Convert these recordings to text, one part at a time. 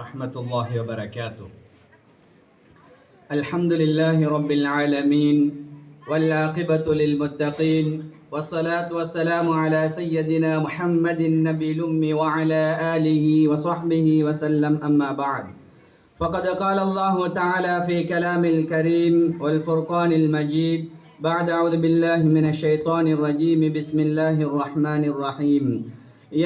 ورحمة الله وبركاته. الحمد لله رب العالمين والعاقبة للمتقين والصلاة والسلام على سيدنا محمد النبي الأمي وعلى آله وصحبه وسلم. أما بعد، فقد قال الله تعالى في كلام الكريم والفرقان المجيد بعد أعوذ بالله من الشيطان الرجيم بسم الله الرحمن الرحيم.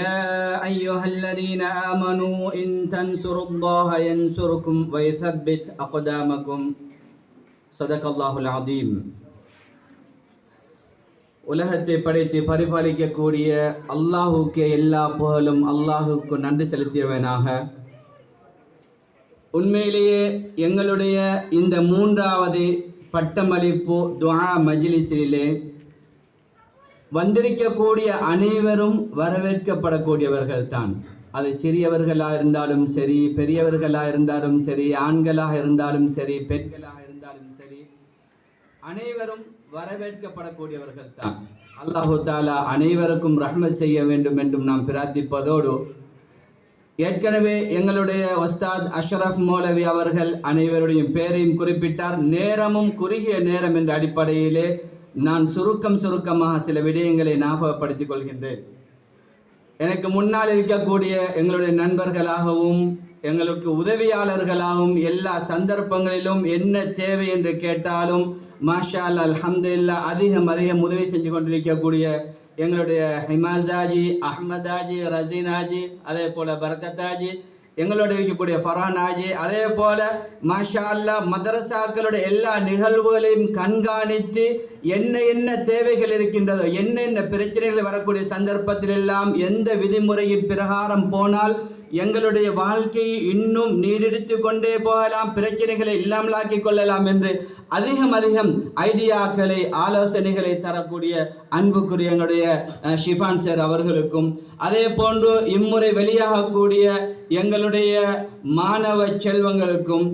يا أيها الذين آمنوا إن تنصروا الله ينصركم ويثبت أقدامكم. صدق الله العظيم. உலகத்தை படைத்து பரிபாலிக்கக்கூடிய அல்லாஹுக்கே எல்லா புகழும். அல்லாஹுக்கு நன்றி செலுத்தியவனாக உண்மையிலேயே எங்களுடைய இந்த 3வது பட்டமளிப்பு துஆ மஜ்லிஸிலே வந்திருக்கக்கூடிய அனைவரும் வரவேற்கப்படக்கூடியவர்கள் தான். அது சிறியவர்களாக இருந்தாலும் சரி, பெரியவர்களாக இருந்தாலும் சரி, ஆண்களாக இருந்தாலும் சரி, பெண்களாக இருந்தாலும் சரி, அனைவரும் வரவேற்கப்படக்கூடியவர்கள் தான். அல்லாஹு தாலா அனைவருக்கும் ரஹ்மத் செய்ய வேண்டும் என்றும் நாம் பிரார்த்திப்பதோடு, ஏற்கனவே எங்களுடைய உஸ்தாத் அஷ்ரஃப் மௌலவி அவர்கள் அனைவருடைய பேரையும் குறிப்பிட்டார். நேரமும் குறுகிய நேரம் என்ற அடிப்படையிலே நான் சுருக்கமாக சில விடயங்களை ஞாபகப்படுத்திக் கொள்கின்றேன். எனக்கு முன்னால் இருக்கக்கூடிய எங்களுடைய நண்பர்களாகவும் எங்களுக்கு உதவியாளர்களாகவும் எல்லா சந்தர்ப்பங்களிலும் என்ன தேவை என்று கேட்டாலும் மாஷா அல்லாஹ் அல்ஹம்துலில்லாஹ் அதிகம் உதவி செஞ்சு கொண்டிருக்கக்கூடிய எங்களுடைய ஹிமாசாஜி, அஹ்மதாஜி, ரசீனாஜி, அதே போல பரக்கத்தாஜி, எங்களோட இருக்கக்கூடிய ஃபரானாஜி, அதே போல மாஷா அல்லாஹ் மதரசாக்களுடைய எல்லா நிகழ்வுகளையும் கண்காணித்து என்ன தேவைகள் இருக்கின்றதோ, என்ன பிரச்சனைகள் வரக்கூடிய சந்தர்ப்பத்தில் எல்லாம் எந்த விதிமுறையின் பிரகாரம் போனால் எங்களுடைய வாழ்க்கையை இன்னும் நீடித்து கொண்டே போகலாம், பிரச்சனைகளை இல்லாமலாக்கி கொள்ளலாம் என்று அதிகம் ஐடியாக்களை, ஆலோசனைகளை தரக்கூடிய அன்புக்குரிய எங்களுடைய ஷிஃபான் சார் அவர்களுக்கும், அதே போன்று இம்முறை வெளியாகக்கூடிய எங்களுடைய மாணவ செல்வங்களுக்கும்,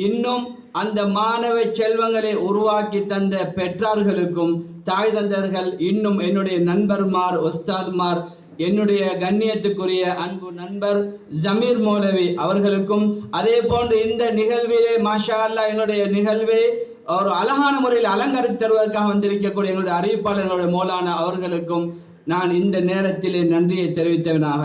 இன்னும் அந்த மாணவ செல்வங்களை உருவாக்கி தந்த பெற்றார்களுக்கும், தாய் தந்தர்கள், இன்னும் என்னுடைய நண்பர்மார், உஸ்தாத்மார், என்னுடைய கண்ணியத்துக்குரிய அன்பு நண்பர் ஜமீர் மௌலவி அவர்களுக்கும், அதே போன்று இந்த நிகழ்விலே மாஷா அல்லாஹ் என்னுடைய நிகழ்வை ஒரு அழகான முறையில் அலங்கரித்து தருவதற்காக வந்திருக்கக்கூடிய எங்களுடைய அறிவிப்பாளர் எங்களுடைய மௌலானா அவர்களுக்கும் நான் இந்த நேரத்திலே நன்றியை தெரிவித்தவனாக,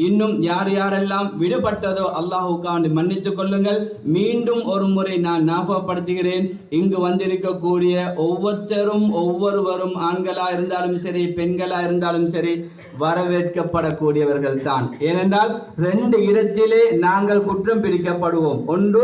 இன்னும் யாரெல்லாம் விடுபட்டதோ அல்லாஹுக்காண்டு மன்னித்துக் கொள்ளுங்கள். மீண்டும் ஒரு முறை நான் ஞாபகப்படுத்துகிறேன், இங்கு வந்திருக்கக்கூடிய ஒவ்வொருவரும் ஆண்களா இருந்தாலும் சரி, பெண்களா இருந்தாலும் சரி, வரவேற்கப்படக்கூடியவர்கள் தான். ஏனென்றால் 2 இடத்திலே நாங்கள் குற்றம் பிடிக்கப்படுவோம். ஒன்று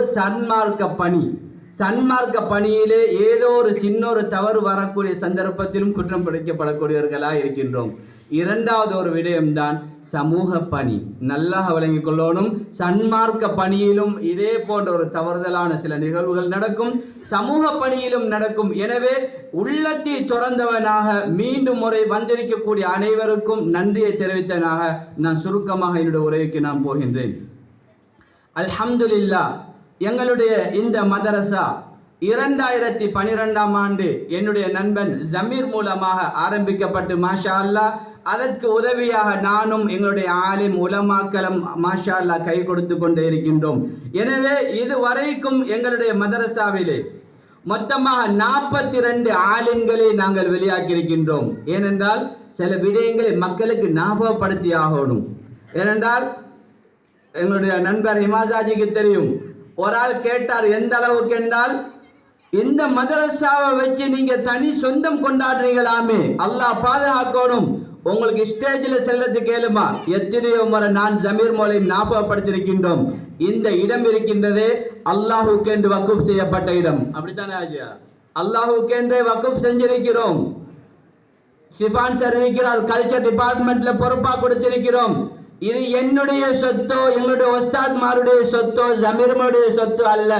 சன்மார்க்க பணியிலே ஏதோ ஒரு சின்ன தவறு வரக்கூடிய சந்தர்ப்பத்திலும் குற்றம் பிடிக்கப்படக்கூடியவர்களாக இருக்கின்றோம். 2வது ஒரு விடயம்தான் சமூக பணி. நல்லா விளங்கிக் கொள்ளணும். சன்மார்க்க பணியிலும் இதே போன்ற ஒரு தவறுதலான சில நிகழ்வுகள் நடக்கும், சமூக பணியிலும் நடக்கும். எனவே உள்ளத்தை துறந்தவனாக மீண்டும் முறை வந்திருக்கக்கூடிய அனைவருக்கும் நன்றியை தெரிவித்தவனாக நான் சுருக்கமாக என்னுடைய உரைக்கு நான் போகின்றேன். அல்ஹம்துலில்லாஹ், எங்களுடைய இந்த மதரசா 2012ஆம் ஆண்டு என்னுடைய நண்பன் ஜமீர் மூலமாக ஆரம்பிக்கப்பட்டு மாஷா அல்லாஹ் அதற்கு உதவியாக நானும் எங்களுடைய ஆலிம் உலமாக்களும் மாஷா அல்லாஹ் கை கொடுத்து கொண்டே இருக்கின்றோம். எனவே இதுவரைக்கும் எங்களுடைய மதரசாவிலே மொத்தமாக 42 ஆலிம்களை நாங்கள் வெளியாக்கி இருக்கின்றோம். ஏனென்றால் சில விடயங்களை மக்களுக்கு ஞாபகப்படுத்தி ஆகணும். ஏனென்றால் எங்களுடைய நண்பர் ஹிமாசாஜிக்கு தெரியும். ஒரு ஆள் கேட்டார், எந்த அளவுக்கு என்றால், இந்த மதரசாவை வச்சு நீங்க தனி சொந்தம் கொண்டாடுறீங்களாமே, அல்லாஹ் பாதுகாக்கணும், உங்களுக்கு ஸ்டேஜில் செல்லத்துக்கு கேளுமா. எத்தனையோ முறை நான் ஜமீர் மௌலவி ஞாபகப்படுத்தியிருக்கின்றோம். இந்த இடம் இருக்கின்றதே அல்லாஹுக்கென்று வக்குப் செய்யப்பட்ட இடம். அப்படித்தானே ஆஜியா? அல்லாஹுக்கென்றே வக்குப் செஞ்சிருக்கிறோம். ஷிஃபான் சார் இருக்கிறார், கல்ச்சர் டிபார்ட்மெண்ட்ல பொறுப்பாக கொடுத்திருக்கிறோம். இது என்னுடைய சொத்தோ, எங்களுடைய உஸ்தாத்மாருடைய சொத்தோ, ஜமீர்மாருடைய சொத்து அல்ல.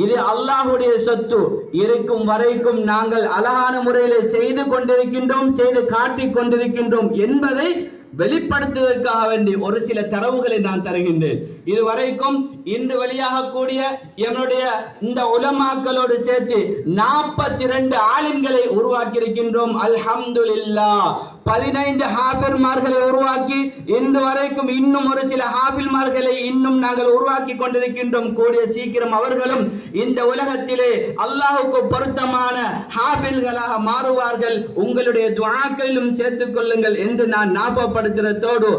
இது அல்லாஹுடைய சொத்து. இருக்கும் வரைக்கும் நாங்கள் அழகான முறையில் செய்து கொண்டிருக்கின்றோம், செய்து காட்டிக் கொண்டிருக்கின்றோம் என்பதை வெளிப்படுத்துவதற்காக வேண்டி ஒரு சில தரவுகளை நான் தருகின்றேன். இதுவரைக்கும் இன்று வெளியாகக்கூடிய என்னுடைய இந்த உலமாக்களோடு சேர்த்து 42 ஆலிம்களை உருவாக்கி இருக்கின்றோம். அல்ஹம்துலில்லாஹ். 15 ஹாஃபில்மார்களை உருவாக்கி இன்று வரைக்கும் இன்னும் ஒரு சில ஹாஃபில்மார்களை இன்னும் நாங்கள் உருவாக்கி கொண்டிருக்கின்றோம். கூடிய சீக்கிரம் அவர்களும் இந்த உலகத்திலே அல்லாஹ்வுக்கு பொருத்தமான ஹாஃபில்களாக மாறுவார்கள். உங்களுடைய துஆக்களிலும் சேர்த்துக் கொள்ளுங்கள் என்று நான் ஞாபகப்படுத்துறதோடு,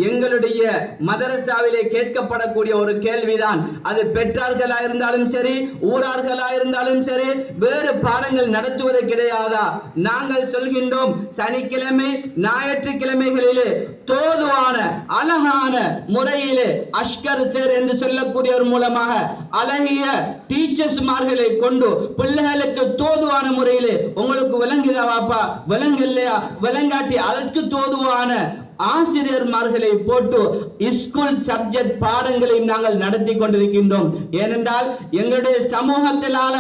எங்களுடைய மதரசாவிலே கேட்கப்படக்கூடிய ஒரு கேள்விதான், அது பெற்றார்களா இருந்தாலும் சரி, ஊரார்களா இருந்தாலும் சரி, வேறு பாடங்கள் நடத்துவது கிடையாதா? நாங்கள் சொல்கின்றோம், சனிக்கிழமை ஞாயிற்றுக்கிழமைகளிலே தோதுவான அழகான முறையிலே அஷ்கர் சேர் என்று சொல்லக்கூடியவர் மூலமாக அழகிய டீச்சர்ஸ்மார்களை கொண்டு பிள்ளைகளுக்கு தோதுவான முறையிலே, உங்களுக்கு விளங்குதா வாப்பா, விளங்கலையா, விளங்காட்டி அதற்கு தோதுவான ஆசிரியர்மார்களை போட்டு ஸ்கூல் சப்ஜெக்ட் பாடங்களை நாங்கள் நடத்தி கொண்டிருக்கின்றோம். ஏனென்றால் எங்களுடைய சமூகத்தினால,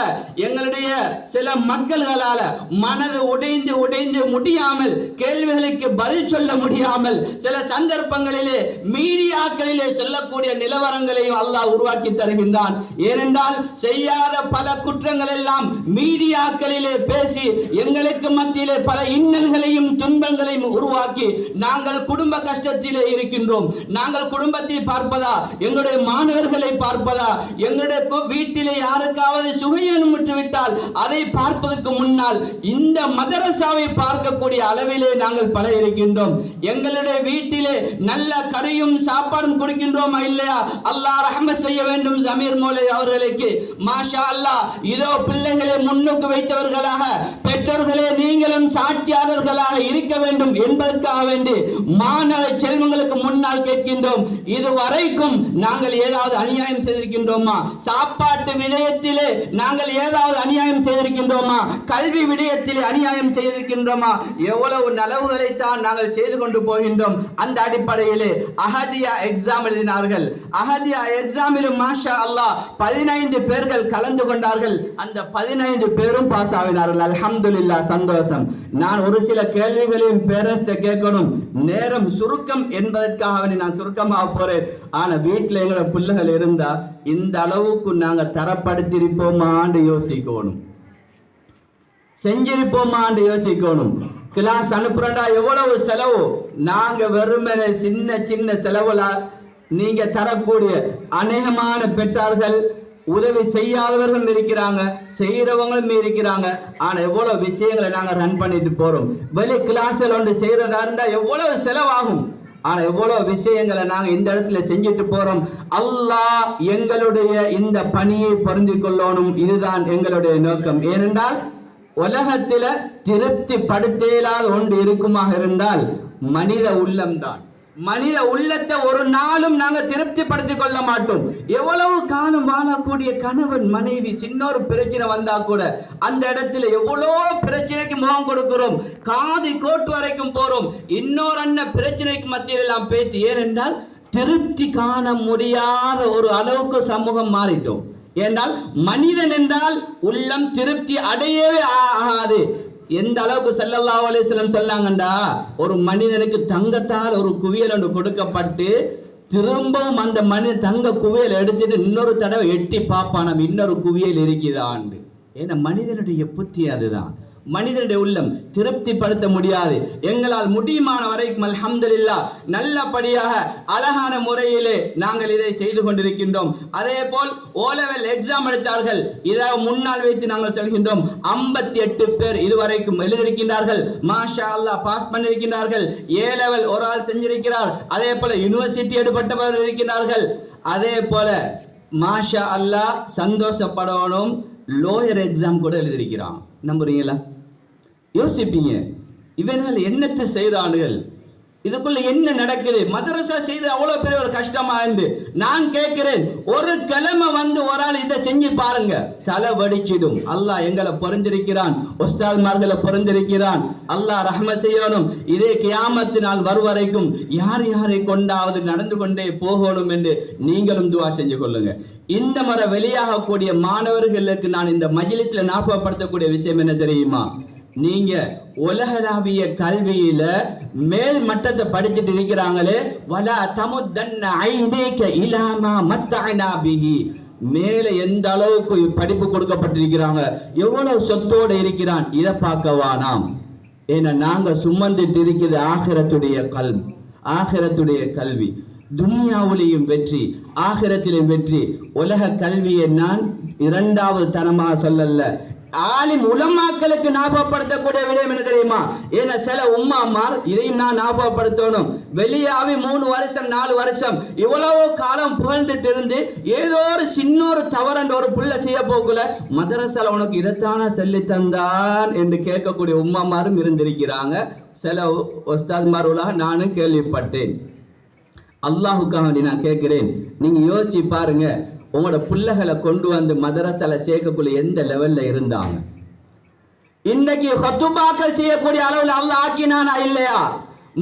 எங்களுடைய சில மக்கள்களால மனது உடைந்து உடைந்து முடியாமல், கேள்விகளுக்கு பதில் சொல்ல முடியாமல், சில சந்தர்ப்பங்களிலே மீடியாக்களிலே சொல்லக்கூடிய நிலவரங்களையும் அல்லாஹ் உருவாக்கி தருகின்றான். ஏனென்றால் செய்யாத பல குற்றங்கள் எல்லாம் மீடியாக்களிலே பேசி எங்களுக்கு மத்தியிலே பல இன்னல்களையும் துன்பங்களையும் உருவாக்கி நாங்கள் குடும்ப கஷ்டத்திலே இருக்கின்றோம். நாங்கள் குடும்பத்தை பார்ப்பதா, எங்களுடைய மாணவர்களை பார்ப்பதா, எங்களுடைய வீட்டிலே யாருக்காவது சுகையேனும் விட்டுவிட்டால் அதை பார்ப்பதற்கு முன்னால் இந்த மதரசாவை பார்க்கக்கூடிய அளவிலே நாங்கள் பல இருக்கின்றோம். எங்களுடைய வீட்டிலே நல்ல கறியும் சாப்பாடும் கொடுக்கின்றோமா இல்லையா? அல்லாஹ் ரஹ்மத் செய்ய வேண்டும் ஜமீர் மௌலை அவர்களுக்கு. மாஷா அல்லாஹ், இதோ பிள்ளைகளை முன்னுக்கு வைத்தவர்களாக, பெற்றோர்களே நீங்களும் சாட்சியாளர்களாக இருக்க வேண்டும் என்பதற்காக வேண்டி மாணவ செல்வங்களுக்கு முன்னால் கேட்கின்றோம், இதுவரைக்கும் நாங்கள் ஏதாவது அநியாயம் செய்திருக்கின்றோமா? சாப்பாட்டு விடயத்திலே நாங்கள் ஏதாவது அநியாயம் செய்திருக்கின்றோமா? கல்வி விடயத்திலே அநியாயம் செய்திருக்கின்றோமா? எவ்வளவு நலவுகளை தான் நாங்கள் செய்து கொண்டு போகின்றோம். அந்த அடிப்படையிலே அஹதியா எக்ஸாம் எழுதினார்கள். அஹதியா எக்ஸாமிலும் மாஷா அல்லாஹ் 15 பேர்கள் கலந்து கொண்டார்கள். அந்த 15 பேரும் பாஸ் ஆகினார்கள். அல்ஹம்துலில்லாஹ், சந்தோஷம். நான் ஒரு சில கேள்விகளையும் பேரண்ட்ஸ்ட கேட்கணும், நேரம் சுருக்கம் என்பதற்காக நான் சுருக்கமாக போறேன். ஆனா வீட்டுல எங்களோட பிள்ளைகள் இருந்தா இந்த அளவுக்கு நாங்க தரப்படுத்திருப்போமான்னு யோசிக்கணும், செஞ்சிருப்போமான்னு யோசிக்கணும். கிளாஸ் அனுப்புறா எவ்வளவு செலவு, நாங்க வெறுமனே சின்ன சின்ன செலவுல நீங்க தரக்கூடிய அநேகமான பெற்றார்கள், உதவி செய்யாதவர்கள் இருக்கிறாங்க, செய்யறவங்களும் இருக்கிறாங்க. ஆனா எவ்வளவு விஷயங்களை நாங்க ரன் பண்ணிட்டு போறோம். வெளி கிளாஸ்ல ஒன்று செய்யறதா இருந்தா எவ்வளவு செலவாகும், ஆனா எவ்வளவு விஷயங்களை நாங்க இந்த இடத்துல செஞ்சுட்டு போறோம். அல்லாஹ் எங்களுடைய இந்த பணியை பொருந்தி கொள்ளணும், இதுதான் எங்களுடைய நோக்கம். ஏனென்றால் உலகத்தில திருப்தி படுத்தேலாத ஒன்று இருக்குமாக இருந்தால் மனித உள்ளம்தான். மனித உள்ளத்தை ஒரு நாளும் நாங்க திருப்திப்படுத்திக் கொள்ள மாட்டோம். எவ்வளவு காலம் வாழக்கூடிய கணவன் மனைவி, சின்ன ஒரு பிரச்சனை வந்தா கூட அந்த இடத்துல எவ்வளோ பிரச்சனைக்கு முகம் கொடுக்கிறோம், காது கோட்டு வரைக்கும் போறோம், இன்னொரு அண்ணன் பிரச்சனைக்கு மத்தியில் எல்லாம் பேசி. ஏனென்றால் திருப்தி காண முடியாத ஒரு அளவுக்கு சமூகம் மாறிட்டோம். ஏனென்றால் மனிதன் என்றால் உள்ளம் திருப்தி அடையவே ஆகாது. எந்த அளவுக்கு ஸல்லல்லாஹு அலைஹி வஸல்லம் சொன்னாங்கண்டா, ஒரு மனிதனுக்கு தங்கத்தால் ஒரு குவியல் ஒன்று கொடுக்கப்பட்டு திரும்பவும் அந்த மனிதன் தங்க குவியல் எடுத்துட்டு இன்னொரு தடவை எட்டி பார்ப்பான், இன்னொரு குவியல் இருக்குதான்னு. ஏன்னா மனிதனுடைய புத்தி அதுதான். மனிதனுடைய உள்ளம் திருப்திப்படுத்த முடியாது. எங்களால் முடியுமான வரைக்கும் அல்ஹம்துலில்லாஹ் நல்லபடியாக அழகான முறையிலே நாங்கள் இதை செய்து கொண்டிருக்கின்றோம். அதே போல் ஓலெவல் எக்ஸாம் எடுத்தார்கள். இதை முன்னால் வைத்து நாங்கள் சொல்கின்றோம், 58 பேர் இதுவரைக்கும் எழுதியிருக்கின்றார்கள். மாஷா அல்லாஹ் பாஸ் பண்ணியிருக்கின்றார்கள். ஏ லெவல் ஒரு ஆள் செஞ்சிருக்கிறார். அதே போல யூனிவர்சிட்டி எடுப்பட்டவர்கள் இருக்கின்றார்கள். அதே போல மாஷா அல்லாஹ் சந்தோஷப்படணும், லோயர் எக்ஸாம் கூட எழுதியிருக்கிறான். நம்புறீங்களா? யோசிப்பீங்க, இவனால் என்னத்தை செய்கிறார்கள், இதுக்குள்ள என்ன நடக்குது, மதரசா செய்து அவ்வளவு பெரிய ஒரு கஷ்டமா என்று நான் கேட்கிறேன். ஒரு கிழமை வந்து ஒரு ஆள் இதை செஞ்சு பாருங்க, தலை வடிச்சிடும். அல்லாஹ் எங்களை பொருந்திருக்கிறான், உஸ்தாத்மார்களை பொருந்திருக்கிறான். அல்லாஹ் ரஹ்மத் செய்யணும். இதே கியாமத்து நாள் வரைக்கும் யார் யாரை கொண்டாவது நடந்து கொண்டே போகணும் என்று நீங்களும் துஆ செஞ்சு கொள்ளுங்க. இந்த முறை வெளியாகக்கூடிய மாணவர்களுக்கு நான் இந்த மஜ்லிஸ்ல ஞாபகப்படுத்தக்கூடிய விஷயம் என்ன தெரியுமா? நீங்க உலகளாவிய கல்வியில மேல் மட்டத்தை படிச்சுட்டு இருக்கிறாங்களே, வலா தமுத்தன்ன ஐனேக இலாமா மத்தஅனா பிஹி, மேலே எந்த அளவுக்கு படிப்பு கொடுக்கப்பட்டிருக்கிறாங்க, எவ்வளவு சொத்தோடு இருக்கிறான், இதை பார்க்கவானாம். ஏன்னா நாங்க சுமந்துட்டு இருக்குது ஆகிரத்துடைய கல்வி. துன்யாவிலையும் வெற்றி, ஆகிரத்திலும் வெற்றி. உலக கல்வியை நான் இரண்டாவது தனமாக சொல்லல. ஆலிம் உலமாக்களுக்கு ஞாபகப்படுத்தக்கூடிய விடயம் என்ன தெரியுமா? ஏன்னா சில உம்மாமார் இதையும் நான் ஞாபகப்படுத்தணும். வெளியாவி 3 வருஷம் 4 வருஷம் இவ்வளவு காலம் புகழ்ந்துட்டு இருந்து ஏதோ ஒரு சின்ன ஒரு தவறன்ற ஒரு புள்ள செய்ய போக்குல மதரசால உனக்கு இதைத்தான சொல்லி தந்தான் என்று கேட்கக்கூடிய உம்மாமாரும் இருந்திருக்கிறாங்க. சில உஸ்தாத்மார்களாக நானும் கேள்விப்பட்டேன். அல்லாஹுக்காக வேண்டி நான் கேட்கிறேன், நீங்க யோசிச்சு பாருங்க, உங்களோட பிள்ளைகளை கொண்டு வந்து மதரசால சேர்க்கக்குள்ள எந்த லெவல்ல இருந்தாங்க? இன்னைக்கு ஹத்துபாக்கள் செய்யக்கூடிய அளவுல அல்லாஹ் ஆக்கினானா இல்லையா?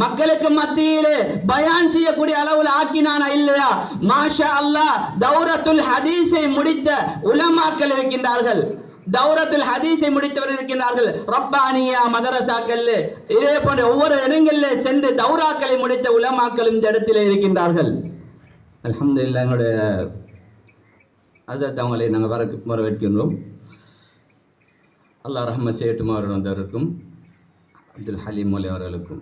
மக்களுக்கு மத்தியிலே பயான் செய்யக்கூடிய அளவுல ஆக்கினானா இல்லையா? மாஷா அல்லாஹ் தௌரத்துல் ஹதீஸை முடித்த உலமாக்கள் இருக்கின்றார்கள். தௌரத்துல் ஹதீஸை முடித்தவர் இருக்கின்றார்கள். ரப்பானியா மதரசாக்கள் இதே போன்ற ஒவ்வொரு இடங்களில் சென்று தௌராக்களை முடித்த உலமாக்கள் இந்த இடத்திலே இருக்கின்றார்கள். அல்ஹம்துலில்லாஹ். எங்களுடைய ஹஸரத் அவங்களை நாங்கள் வரவேற்கின்றோம். அல்லாஹ் ரஹ்மத் செய்யட்டும் அவர்கள் வந்தவருக்கும் அப்துல் ஹலீம் மௌலவி அவர்களுக்கும்.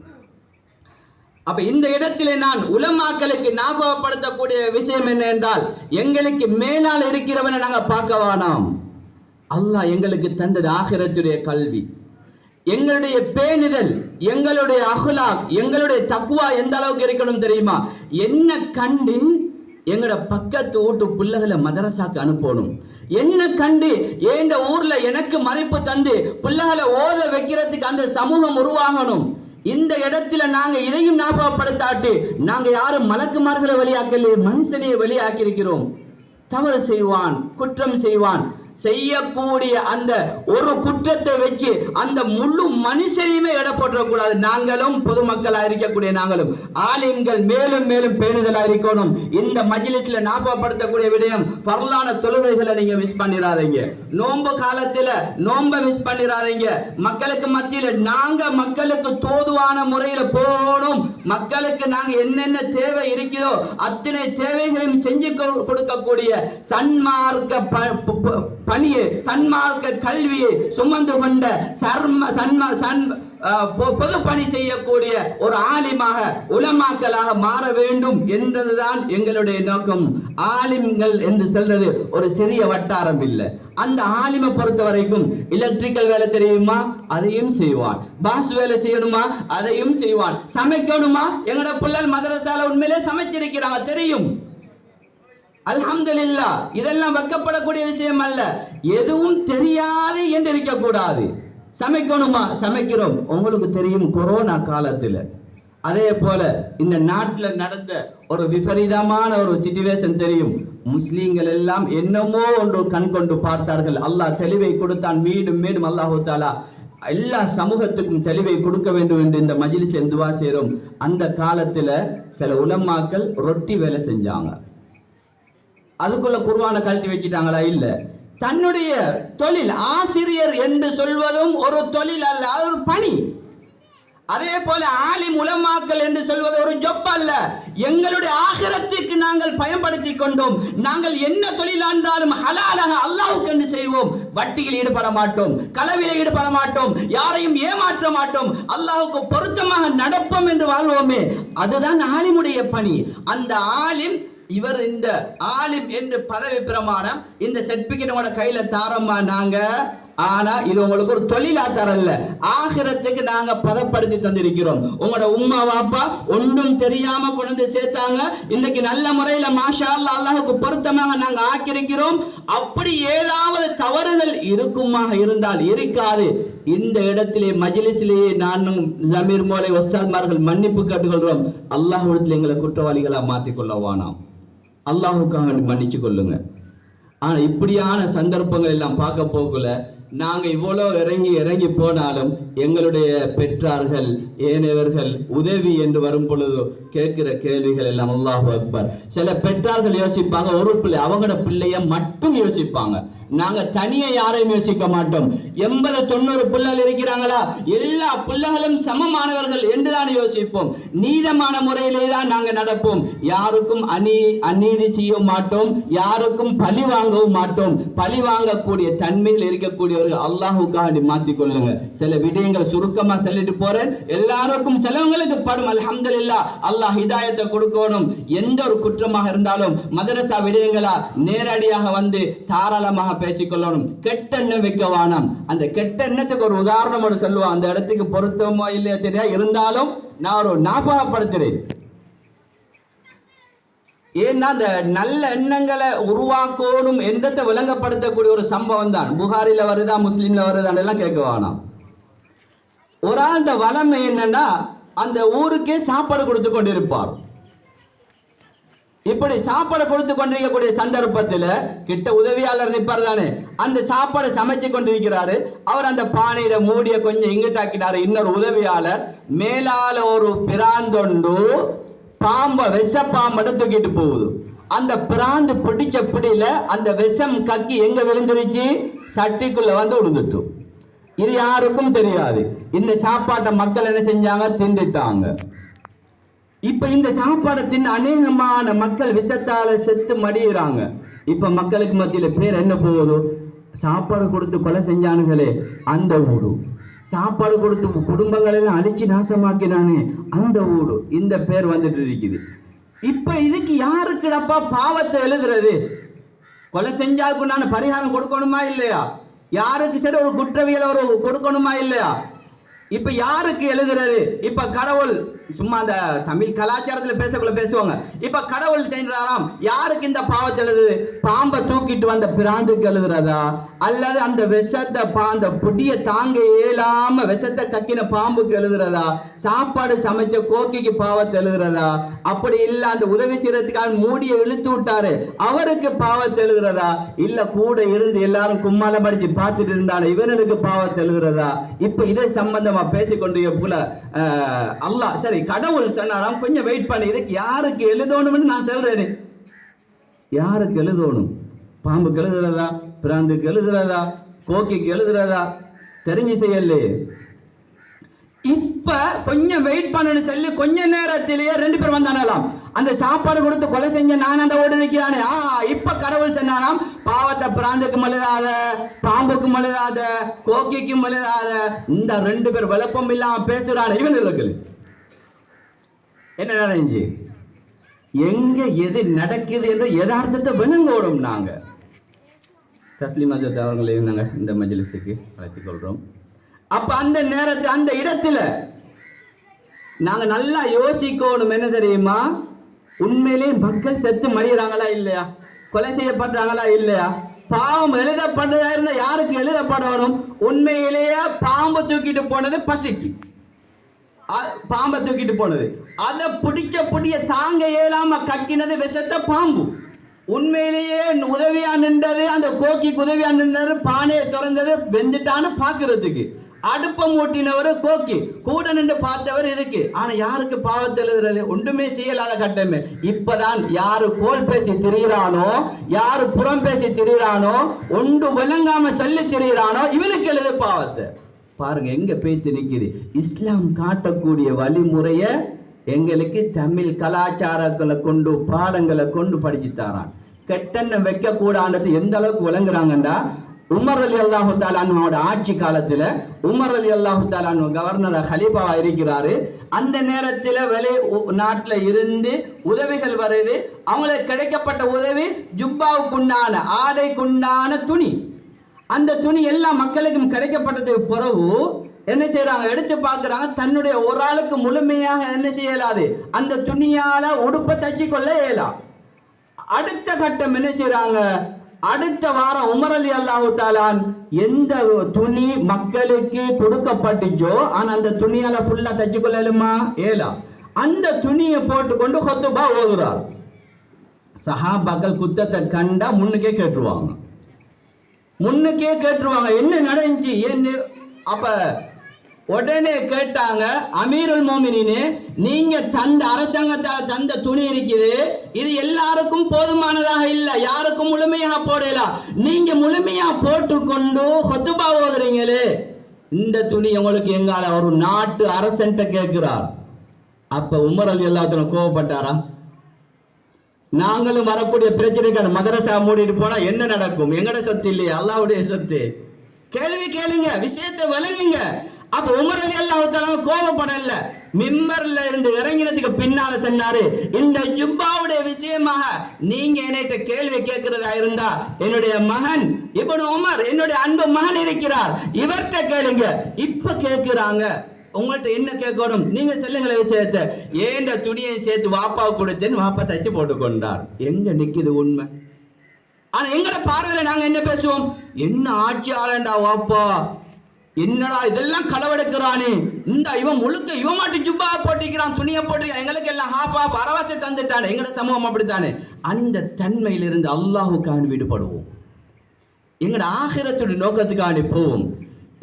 அப்ப இந்த இடத்திலே நான் உலமாக்களுக்கு ஞாபகப்படுத்தக்கூடிய விஷயம் என்ன என்றால், எங்களுக்கு மேலால் இருக்கிறவனை நாங்கள் பார்க்க வேணாம். அல்லாஹ் எங்களுக்கு தந்தது ஆகிரத்துடைய கல்வி. எங்களுடைய பேணுதல், எங்களுடைய அஹ்லாக், எங்களுடைய தக்வா எந்த அளவுக்கு இருக்கணும் தெரியுமா? என்ன கண்டு எங்கட பக்கத்து வீட்டு பிள்ளைகளை மதரசாக்கு அனுப்பணும். என்ன கண்டு ஏண்ட ஊர்ல எனக்கு மதிப்பு தந்து பிள்ளைகளை ஓத வைக்கிறதுக்கு அந்த சமூகம் உருவாகணும். இந்த இடத்துல நாங்க இதையும் ஞாபகப்படுத்தாட்டு நாங்க யாரும் மலக்குமார்களை வெளியாக்கல, மனுஷனையை வெளியாக்கி இருக்கிறோம். தவறு செய்வான், குற்றம் செய்வான், செய்யக்கூடிய அந்த ஒரு குற்றத்தை வச்சு அந்த முழு மனுஷனையுமே எடை போட்டக்கூடாது. நாங்களும் பொதுமக்களா இருக்கக்கூடிய நாங்களும் ஆலிம்கள் மேலும் மேலும் பேணுதலா இருக்கணும். இந்த மஜ்லிஸ்ல ஞாபகப்படுத்தக்கூடிய விடயம், ஃபர்லான தொழுகைகளை நீங்க மிஸ் பண்ணிடாதீங்க. நோன்பு காலத்துல நோன்பை மிஸ் பண்ணிடாதீங்க. மக்களுக்கு மத்தியில நாங்க மக்களுக்கு தோதுவான முறையில போகணும். மக்களுக்கு நாங்க என்னென்ன தேவை இருக்கிறதோ அத்தனை தேவைகளையும் செஞ்சு கொடுக்கக்கூடிய சன்மார்க்க பணியை, சன்மார்க்க கல்வியை சுமந்து கொண்ட பொது பணி செய்யக்கூடிய ஒரு ஆலிமாக உலமாக்களாக மாற வேண்டும் என்றதுதான் எங்களுடைய நோக்கம். ஆலிம்கள் என்று சொல்றது ஒரு சிறிய வட்டாரம் இல்லை. அந்த ஆலிமை பொறுத்த வரைக்கும் எலக்ட்ரிக்கல் வேலை தெரியுமா, அதையும் செய்வான். பாஸ் வேலை செய்யணுமா, அதையும் செய்வான். சமைக்கணுமா, எங்களோட பிள்ளைகள் மதரசால உண்மையிலே சமைச்சிருக்கிறாங்க, தெரியும். அல்ஹம்துலில்லாஹ். இதெல்லாம் வைக்கப்படக்கூடிய விஷயம் அல்ல. எதுவும் தெரியாது என்று இருக்கக்கூடாது. சமைக்கணுமா, சமைக்கிறோம். உங்களுக்கு தெரியும் கொரோனா காலத்தில் அதே போல இந்த நாட்டில் நடந்த ஒரு விபரீதமான ஒரு சிச்சுவேஷன் தெரியும். முஸ்லீம்கள் எல்லாம் என்னமோ ஒன்று கண் கொண்டு பார்த்தார்கள். அல்லாஹ் தெளிவை கொடுத்தான். மீண்டும் மீண்டும் அல்லாஹு தஆலா எல்லா சமூகத்துக்கும் தெளிவை கொடுக்க வேண்டும் என்று இந்த மஜ்லிஸ்ல துஆ செய்றோம். அந்த காலத்துல சில உலமாக்கள் ரொட்டி வேலை செஞ்சாங்க. அதுக்குள்ள குர்ஆனை கழட்டி வச்சிட்டாங்களா? இல்ல. தன்னுடைய தொழில் ஆசிரியர் என்று சொல்வதும் ஒரு தொழில் அல்ல, அது ஒரு பணி. அதே போல ஆலிம் உலமாக்கள் என்று சொல்வது ஒரு ஜொப் அல்ல. எங்களுடைய ஆகிரத்துக்கு நாங்கள் பயன்படுத்தி கொண்டோம். நாங்கள் என்ன தொழிலாண்டாலும் ஹலாலாக அல்லாஹ்வுக்கு என்று செய்வோம். வட்டியில் ஈடுபட மாட்டோம், களவிலே ஈடுபட மாட்டோம், யாரையும் ஏமாற்ற மாட்டோம், அல்லாஹ்வுக்கு பொருத்தமாக நடப்போம் என்று வாழ்வோமே, அதுதான் ஆலிமுடைய பணி. அந்த ஆலிம், இவர் இந்த ஆலிம் என்று பதவி பிரமாணம், இந்த சர்டிபிகேட் உங்களோட கையில தாரமா நாங்க. ஆனா இது உங்களுக்கு ஒரு தொழிலா தரல, ஆகிரத்துக்கு நாங்க பதப்படுத்தி தந்திருக்கிறோம். உங்களோட உம்மா வாப்பா ஒன்றும் தெரியாம கொண்டு சேர்த்தாங்க. இன்னைக்கு நல்ல முறையில மாஷா அல்லாஹ் அல்லாஹ்வுக்கு பொருத்தமாக நாங்க ஆக்கியிருக்கிறோம். அப்படி ஏதாவது தவறுகள் இருக்குமாக இருந்தால் இருக்காது. இந்த இடத்திலே மஜ்லிஸிலேயே நானும் ஜமீர் மௌலை உஸ்தாத்மார்கள் மன்னிப்பு கேட்டுக்கொள்றோம். அல்லாஹ்விடத்தில் எங்களை குற்றவாளிகளா மாற்றிக்கொள்ள வேணாம். அல்லாஹ்வுக்காக மன்னிச்சு கொள்ளுங்க. ஆனா இப்படியான சந்தர்ப்பங்கள் எல்லாம் பார்க்க போகல நாங்க இவ்வளோ இறங்கி போனாலும் எங்களுடைய பெற்றார்கள் ஏனையவர்கள் உதவி என்று வரும் பொழுது கேட்கிற கேள்விகள் எல்லாம் அல்லாஹு அக்பர். சில பெற்றார்கள் யோசிப்பாங்க, ஒரு பிள்ளை அவங்களோட பிள்ளைய மட்டும் யோசிப்பாங்க. நாங்க தனியா யாரையும் யோசிக்க மாட்டோம். 80-90 பிள்ளைகள் இருக்கிறாங்களா, எல்லா பிள்ளைகளும் சமமானவர்கள் என்றுதான் யோசிப்போம். நீதமான முறையிலே தான் நாங்க நடப்போம். யாருக்கும் அநீதி செய்ய மாட்டோம், யாருக்கும் பழி வாங்கவும் மாட்டோம். பழி வாங்கக்கூடிய தன்மையில் இருக்கக்கூடியவர்கள் அல்லாஹ்வுக்காக மாத்திக் கொள்ளுங்க. சில விடயங்கள் சுருக்கமா சொல்லிட்டு போறேன். எல்லாருக்கும் சிலவங்களுக்கு படும். அல்ஹம்துலில்லாஹ், அல்லாஹ் ஹிதாயத்தை கொடுக்கணும். எந்த ஒரு குற்றமாக இருந்தாலும் மதரசா விடயங்களா நேரடியாக வந்து தாராளமாக பேசிக்கொள்ளணும். கெட்ட எண்ணம் வைக்க வேணாம். அந்த கெட்ட எண்ணத்துக்கு ஒரு உதாரணம் சொல்லுவான். அந்த இடத்துக்கு பொருத்தமோ இல்லையா தெரியா, இருந்தாலும் நான் ஒரு ஞாபகப்படுத்துறேன். ஏன்னா அந்த நல்ல எண்ணங்களை உருவாக்கணும் என்றதை விளங்கப்படுத்தக்கூடிய ஒரு சம்பவம் தான். புகாரில வருதா முஸ்லீம்ல வருதான் எல்லாம் கேட்க வேணாம். ஒரு ஆண்ட வளமை என்னன்னா, அந்த ஊருக்கே சாப்பாடு கொடுத்து கொண்டிருப்பார். இப்படி சாப்பாடு கொடுத்து கொண்டிருக்கக்கூடிய சந்தர்ப்பத்தில் கிட்ட உதவியாளர் நிற்பார் தானே, அந்த சாப்பாடு சமைச்சு கொண்டிருக்கிறாரு. அவர் அந்த பானையில மூடிய கொஞ்சம் இங்கிட்டாக்கினாரு. இன்னொரு உதவியாளர் மேலால ஒரு பிராந்தொண்டு விஷ பாம்பை தூக்கிட்டு போகுது. அந்த பிராந்து பிடிச்ச பிடியில அந்த விஷம் கக்கி எங்க விழுந்துருச்சு, சட்டிக்குள்ள வந்து விழுந்துட்டு. இது யாருக்கும் தெரியாது. இந்த சாப்பாட்டை மக்கள் என்ன செஞ்சாங்க, திண்டுட்டாங்க. இப்ப இந்த சாப்பாடை தின்னு அநேகமான மக்கள் விஷத்தால செத்து மடியிறாங்க. இப்ப மக்களுக்கு மத்தியில பேர் என்ன போகுது, சாப்பாடு கொடுத்து கொலை செஞ்சானுங்களே அந்த ஊடு, சாப்பாடு கொடுத்து குடும்பங்கள் எல்லாம் அழிச்சு நாசமாக்கினானே அந்த ஊடு, இந்த பேர் வந்துட்டு இருக்குது. இப்ப இதுக்கு யாருக்குடப்பா பாவத்தை எழுதுறது? கொலை செஞ்சாக்கு நான் பரிகாரம் கொடுக்கணுமா இல்லையா? யாருக்கு சரி ஒரு குற்றவியல் ஒரு கொடுக்கணுமா இல்லையா? இப்ப யாருக்கு எழுதுறது? இப்ப கடவுள் சும்மா அந்த தமிழ் கலாச்சாரத்தில் பேசுவாங்க. இப்ப கடவுள் செய்யறாராம், யாருக்கு இந்த பாவத்தை எழுதுது? பாம்பை தூக்கிட்டு வந்த பிராந்துக்கு எழுதுறதா, அல்லது அந்த விஷத்தை அந்த புடிய தாங்க இயலாம விஷத்தை கக்கின பாம்புக்கு எழுதுறதா, சாப்பாடு சமைச்ச கோக்கிக்கு பாவத்தை எழுதுறதா, அப்படி இல்ல அந்த உதவி செய்யறதுக்காக மூடிய இழுத்து விட்டாரு அவருக்கு பாவத்தை எழுதுறதா, இல்ல கூட இருந்து எல்லாரும் கும்மாலம் அடிச்சு பார்த்துட்டு இருந்தாலும் இவனுக்கு பாவத்தை எழுதுறதா? இப்ப இதை சம்பந்தமா பேசிக்கொண்டு போல அல்லாஹ் சரி கடவுள் சொன்னாராம், கொஞ்சம் வெயிட் பண்ணி இதுக்கு யாருக்கு எழுதணும்னு நான் சொல்றேன். யாருக்கு எழுதணும்? பாம்புக்கு எழுதுறதா, பிராந்துக்கு எழுதுறதா, கோக்கிக்கு எழுதுறதா? தெரிஞ்சு செய்யலையே. இப்ப கொஞ்சம் வெயிட் பண்ணு சொல்லி கொஞ்ச நேரத்திலேயே 2 பேர் வந்தானலாம். அந்த சாப்பாடு கொடுத்து கொலை செஞ்ச நான் அந்த ஓடி நிற்கிறானே. இப்ப கடவுள் சொன்னாலாம், பாவத்தை பிராந்துக்கு மழுதாத, பாம்புக்கு மழுதாத, கோக்கிக்கு மழுதாத. இந்த 2 பேர் விளப்பம் இல்லாம பேசுறான இவனுக்கு என்ன நடந்துச்சு, எங்க எது நடக்குது என்று யதார்த்தத்தை விளங்கோடும். நாங்க தஸ்லீமா சத் அவர்களையும் நாங்க இந்த மஜ்லிஸுக்கு அழைத்துக் கொள்றோம். அப்ப அந்த நேரத்தில் அந்த இடத்துல நாங்க நல்லா யோசிக்கணும். என்ன தெரியுமா, உண்மையிலே மக்கள் செத்து மடிகிறாங்களா இல்லையா, கொலை செய்யப்படுறாங்களா இல்லையா? பாவம் எழுதப்பட்டதா இருந்தா யாருக்கு எழுதப்படணும்? உண்மையிலேயே பாம்பு தூக்கிட்டு போனது பசிக்கு, பாம்பை தூக்கிட்டு போனது, அதை பிடிச்ச புடிய தாங்க இயலாம கக்கினது விஷத்தை பாம்பு. உண்மையிலேயே உதவியா நின்றது அந்த கோக்கிக்கு உதவியா நின்றது, பானையை திறந்தது வெந்துட்டான்னு பாக்குறதுக்கு, அடுப்பம் மூட்டினவர் கோக்கி, கூட நின்று பார்த்தவர் இதுக்கு. ஆனா யாருக்கு பாவத்தை எழுதுறது? ஒன்றுமே செய்யலாத கட்டமே. இப்பதான் யாரு கோல் பேசி திரிகிறானோ, யாரு புறம் பேசி திரிகிறானோ, ஒன்று விளங்காம சொல்லி திரிகிறானோ இவனுக்கு எழுது பாவத்தை. பாருங்க எங்க பேச்சு நிக்குது. இஸ்லாம் காட்டக்கூடிய வழிமுறைய எங்களுக்கு தமிழ் கலாச்சாரங்களை கொண்டு பாடங்களை கொண்டு படிச்சு தாரான். கெட்டெண்ணம் வைக்க கூடாது எந்த அளவுக்கு விளங்குறாங்கண்டா, உமர் ரலியல்லாஹு தஆலா அன்ஹுவோட ஆட்சி காலத்துல உமர் ரலியல்லாஹு தஆலா அன்ஹு கவர்னர் ஹலீஃபாவா இருக்கிறாரு. அந்த நேரத்துல வெளி நாட்டுல இருந்து உதவிகள் வருது. அவங்களுக்கு கிடைக்கப்பட்ட உதவி ஜுப்பாவுக்குண்டான ஆடைக்குண்டான துணி. அந்த துணி எல்லா மக்களுக்கும் கிடைக்கப்பட்டதுக்கு பிறகு என்ன செய்யறாங்க, எடுத்து பார்க்கறாங்க. தன்னுடைய ஒரு ஆளுக்கு முழுமையாக என்ன செய்யலாது, அந்த துணியால உடுப்பை தச்சு கொள்ள இயலாம். அடுத்த கட்டம் என்ன செய்யறாங்க, அடுத்த வாரம் உமர் ரலியல்லாஹு தஆலா எந்த துணி மக்களுக்கு கொடுக்கப்பட்டுச்சோ, ஆனா அந்த துணியால ஃபுல்லா தச்சு கொள்ளலுமா ஏலா, அந்த துணியை போட்டுக்கொண்டு ஹுத்பா ஓதுறார். சஹாபாக்கள் குத்தத்தை கண்டா முன்னுக்கே கேட்டுருவாங்க, என்ன நடந்துச்சு ஏன்னு. அப்ப உடனே கேட்டாங்க, அமீருல் மோமினினே, நீங்க தந்த அரசாங்கத்தால் தந்த துணி இருக்குது, இது எல்லாருக்கும் போதுமானதாக இல்லை, யாருக்கும் முழுமையாக போடலாம், நீங்க முழுமையா போட்டுக்கொண்டு ஹுத்பா ஓதுறீங்களே, இந்த துணி உங்களுக்கு எங்கால ஒரு நாட்டு அரசன்ட்ட கேட்கிறார். அப்ப உமர் ரலியல்லாஹு அன்ஹு கோவப்பட்டாரா? நாங்களும் வரக்கூடிய பிரச்சனைக்கான மதரசா மூடிட்டு போனா என்ன நடக்கும்? எங்கட சொத்து இல்லையா, அல்லாஹ்வுடைய சொத்து. கேள்வி கேளுங்க, விஷயத்தை விளங்குங்க. அப்ப உமர் ரலியல்லாஹு தஆலா கோபப்படல, மிம்பர்ல இருந்து இறங்கினதுக்கு பின்னால சொன்னாரு, இந்த ஜுப்பாவுடைய விஷயமாக நீங்க என்னைட்ட கேள்வி கேட்கிறதா இருந்தா என்னுடைய மகன் இப்னு உமர், என்னுடைய அன்பு மகன் இருக்கிறார், இவர்கிட்ட கேளுங்க. இப்ப கேட்கிறாங்க, உங்கள்கிட்ட என்ன கேட்கணும், நீங்க சொல்லுங்கள விஷயத்தை. ஏண்ட துணியை சேர்த்து வாப்பாவுக்கு கொடுத்தேன்னு வாப்பா தச்சு போட்டுக்கொண்டார். எங்க நிக்குது உண்மை? ஆனா எங்கட பார்வையில நாங்க என்ன பேசுவோம், என்ன ஆட்சியாளண்டா வாப்பா, என்னடா இதெல்லாம் களவெடுக்கிறானே, இந்த இவன் முழுக்க இவன் மாட்டு ஜுப்பா போட்டிக்கிறான், துணியை போட்டு எங்களுக்கு எல்லாம் ஹாஃப் அரவாசை தந்துட்டானே. எங்கட சமூகம் அப்படித்தானே. அந்த தன்மையிலிருந்து அல்லாஹ்வுக்காக விடுபடுவோம், எங்கட ஆகிரத்துடைய நோக்கத்துக்காக போவோம்.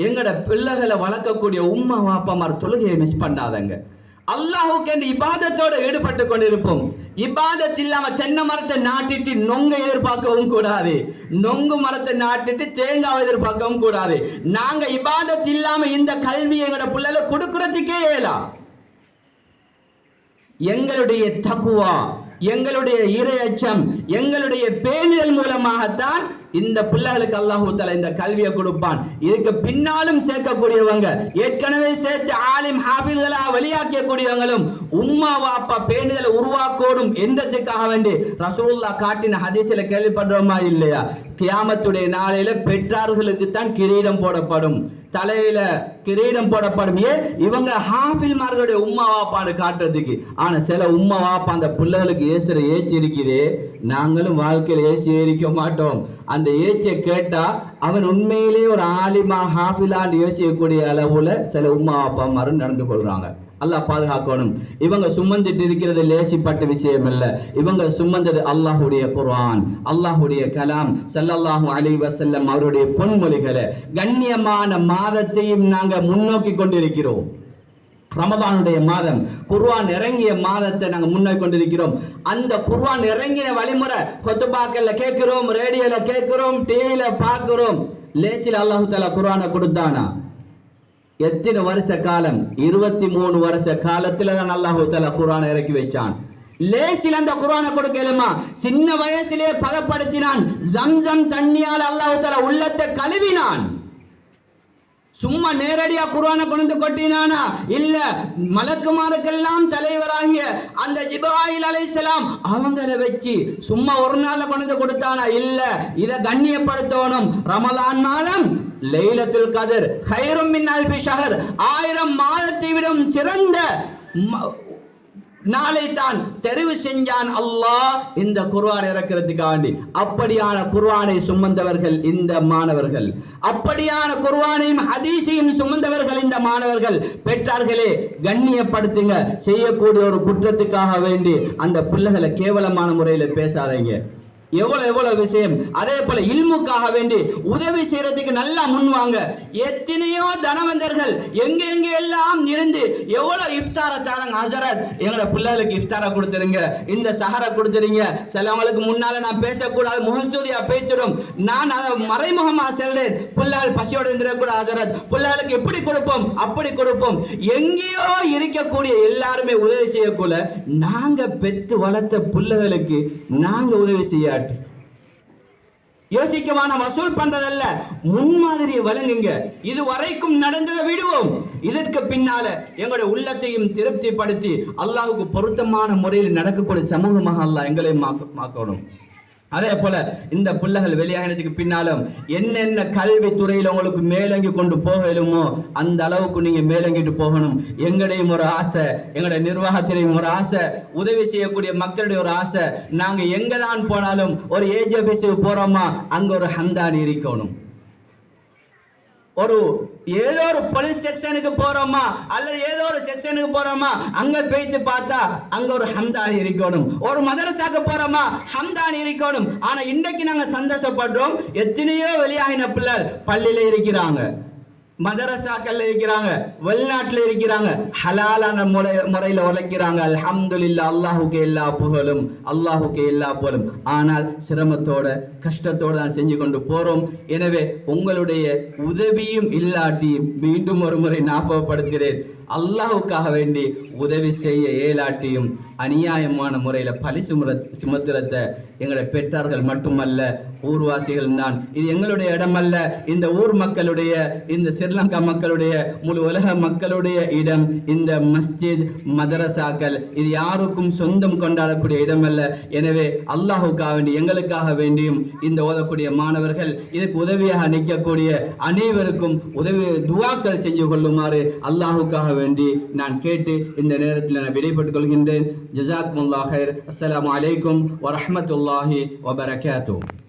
எங்கட பிள்ளைகளை வளர்க்கக்கூடிய உம்மா வாப்பாமார் தொழுகையை மிஸ் பண்ணாதங்க. அல்லாஹ்வுக்கு இபாதத்தோட ஈடுபட்டு கொண்டிருப்போம். இபாதத் இல்லாம தென்னை மரத்தை நாட்டிட்டு நொங்க எதிர்பார்க்கவும் கூடாது, நொங்கு மரத்தை நாட்டிட்டு தேங்காய் எதிர்பார்க்கவும் கூடாது. நாங்க இபாதத் இல்லாம இந்த கல்வியை எங்கட பிள்ளைகளை கொடுக்கறதுக்கே இயலாம். எங்களுடைய தக்வா, எங்களுடைய இறையச்சம், எங்களுடைய பேணுதல் மூலமாகத்தான் இந்த பிள்ளைகளுக்கு அல்லாஹ் தஆலா இந்த கல்வியை கொடுப்பான். இதுக்கு பின்னாலும் சேர்க்கக்கூடியவங்க, ஏற்கனவே சேர்த்து ஆலிம் ஹாஃபில்களா வெளியாக்கக்கூடியவங்களும் உம்மா வாப்பா பேணுதலை உருவாக்கணும் என்றதுக்காக வேண்டி ரசூலுல்லாஹ் காட்டின ஹதீஸில் கேள்விப்படுறோமா இல்லையா? கியாமத்துடைய நாளையில பெற்றார்களுக்கு தான் கிரீடம் போடப்படும், தலையில கிரீடம் போடப்படும். இவங்க ஹாஃபில்மார்களுடைய உம்மா வாப்பான்னு காட்டுறதுக்கு. ஆனா சில உம்மா வாப்பா அந்த பிள்ளைகளுக்கு ஏசுற ஏச்சி இருக்குது, நாங்களும் வாழ்க்கையில ஏசி ஏறிக்க மாட்டோம். அந்த ஏச்சை கேட்டா அவன் உண்மையிலே ஒரு ஆலிமா ஹாஃபிலான்னு யோசிக்கக்கூடிய அளவுல சில உம்மா வாப்பா மாரும் நடந்து கொள்றாங்க. அல்லாஹ் பாதுகாக்கணும். இவங்க சுமந்துட்டு இருக்கிறது லேசிப்பட்ட விஷயம் இல்ல, இவங்க சுமந்தது அல்லாஹுடைய குர்ஆன், அல்லாஹுடைய கலாம், ஸல்லல்லாஹு அலைஹி வஸல்லம் அவருடைய பொன்மொழிகளை. கண்ணியமான மாதத்தையும் நாங்க முன்னோக்கி கொண்டிருக்கிறோம். ரமதானுடைய மாதம், குர்ஆன் இறங்கிய மாதத்தை நாங்க முன்னோக்கி கொண்டிருக்கிறோம். அந்த குர்ஆன் இறங்கின வழிமுறை குத்துபாக்கல்ல கேட்கிறோம், ரேடியோல கேட்கிறோம், டிவியில பார்க்கிறோம். லேசில் அல்லாஹ் தஆலா குர்ஆனை கொடுத்தானா? எத்தனை வருஷ காலம்? 23 வருஷ காலத்துல தான் அல்லாஹ் தஆலா குர்ஆனை இறக்கி வச்சான். லேசில் அந்த குர்ஆனை கொடுக்கலுமா? சின்ன வயசிலே பதப்படுத்தினான். ஜம்சம் தண்ணியால் அல்லாஹ் தஆலா உள்ளத்தை கழுவினான். சும்மா நேரடியா குர்ஆனை கொண்டு கொட்டினானா? இல்ல, மலக்குமாருக்கெல்லாம் தலைவராகிய அந்த ஜிப்ராயில் அலைஹிஸ்ஸலாம் அவங்களை வச்சு சும்மா ஒரு நாள்ல கொண்டு கொடுத்தானா? இல்ல, இதை கண்ணியப்படுத்தணும். ரமலான் மாதம் லைலத்துல் கத்ர் கைரும் மின் அல்ஃபி ஷஹர், 1000 மாதத்தை விட சிறந்த நாளை தான் தெரிவு செஞ்சான் அல்லாஹ் இந்த குர்ஆன் இறக்கிறதுக்காண்டி. அப்படியான குர்ஆனை சுமந்தவர்கள் இந்த மாணவர்கள், அப்படியான குர்ஆனையும் ஹதீஸையும் சுமந்தவர்கள் இந்த மாணவர்கள். பெற்றார்களே, கண்ணியப்படுத்துங்க. செய்யக்கூடிய ஒரு குற்றத்துக்காக வேண்டி அந்த பிள்ளைகளை கேவலமான முறையில பேசாதீங்க. எவ்வளவு விஷயம். அதே போல இல்முக்காக வேண்டி உதவி செய்யறதுக்கு நல்லா முன்வாங்க. எத்தனையோ தனவந்தர்கள் எங்க எல்லாம் இருந்து எவ்வளவு இஃப்தார தாரங்க. ஹஸரத், எங்களோட பிள்ளைகளுக்கு இஃப்தார கொடுத்துருங்க, இந்த சஹர கொடுத்துருங்க. சிலவங்களுக்கு முன்னால நான் பேசக்கூடாது, முகஸ்துதியா பேசிடும். நான் அதை மறைமுகமா செல்றேன், பிள்ளைகள் பசியோட இருந்துடக்கூடாது. ஹஸரத், பிள்ளைகளுக்கு எப்படி கொடுப்போம், அப்படி கொடுப்போம். எங்கேயோ இருக்கக்கூடிய எல்லாருமே உதவி செய்யக்கூட நாங்க பெற்று வளர்த்த பிள்ளைகளுக்கு நாங்க உதவி செய்ய யோசிக்கமான வசூல் பண்றதல்ல, முன்மாதிரியை வழங்குங்க. இது வரைக்கும் நடந்ததை விடுவோம். இதற்கு பின்னால எங்களுடைய உள்ளத்தையும் திருப்திப்படுத்தி அல்லாஹ்வுக்கு பொருத்தமான முறையில் நடக்கக்கூடிய சமூகமாக அல்லாஹ் எங்களை மாக்கணும். அதே போல இந்த பிள்ளைகள் வெளியாகினதுக்கு பின்னாலும் என்னென்ன கல்வி துறையில் உங்களுக்கு மேலங்கி கொண்டு போகலுமோ அந்த அளவுக்கு நீங்க மேலங்கிட்டு போகணும். எங்களையும் ஒரு ஆசை, எங்களுடைய நிர்வாகத்திலையும் ஒரு ஆசை, உதவி செய்யக்கூடிய மக்களுடைய ஒரு ஆசை. நாங்க எங்க தான் போனாலும் ஒரு ஏஜ் ஆபீஸுக்கு போறோமா, அங்க ஒரு ஹம்தானி இருக்கணும். ஒரு ஏதோ ஒரு போலீஸ் செக்ஷனுக்கு போறோமா அல்லது ஏதோ ஒரு செக்ஷனுக்கு போறோமா, அங்க போயிட்டு பார்த்தா அங்க ஒரு ஹம்தானி இருக்கணும். ஒரு மதரசாக்கு போறோமா, ஹம்தானி இருக்கணும். ஆனா இன்றைக்கு நாங்க சந்தோஷப்படுறோம், எத்தனையோ வெளியாகின பிள்ளைகள் பள்ளியில இருக்கிறாங்க, மதரசாக்கள்ல இருக்கிறாங்க, வெளிநாட்டுல இருக்கிறாங்க, ஹலாலான முறையில உழைக்கிறாங்க. அல்ஹம்துலில்லாஹ், அல்லாஹுக்கு எல்லா புகழும், அல்லாஹுக்கு எல்லா புகழும். ஆனால் சிரமத்தோட கஷ்டத்தோட தான் செஞ்சு கொண்டு போறோம். எனவே உங்களுடைய உதவியும் இல்லாட்டி மீண்டும் ஒரு முறை ஞாபகப்படுத்துகிறேன், அல்லாஹுக்காக வேண்டி உதவி செய்ய இயலாட்டியும் அநியாயமான முறையில பழி சுமத்துறத எங்களுடைய பெற்றார்கள் மட்டுமல்ல, ஊர்வாசிகள் தான். இது எங்களுடைய இடம் அல்ல, இந்த ஊர் மக்களுடைய, இந்த ஸ்ரீலங்கா மக்களுடைய, முழு உலக மக்களுடைய இடம். இந்த மஸ்ஜித் மதரசாக்கள் இது யாருக்கும் சொந்தம் கொண்டாடக்கூடிய இடம் அல்ல. எனவே அல்லாஹுக்காக வேண்டி, எங்களுக்காக வேண்டியும் இந்த ஓதக்கூடிய மாணவர்கள், இதுக்கு உதவியாக நிற்கக்கூடிய அனைவருக்கும் உதவி துஆக்கள் செஞ்சு கொள்ளுமாறு அல்லாஹுக்காக வேண்டி நான் கேட்டு இந்த நேரத்தில் நான் விடைபெற்றுக் கொள்கின்றேன். ஜஸாக்குமுல்லாஹ் ஹைர். அஸ்ஸலாமு அலைக்கும் வரஹ்மத்துல்லாஹி வபரகாத்துஹு.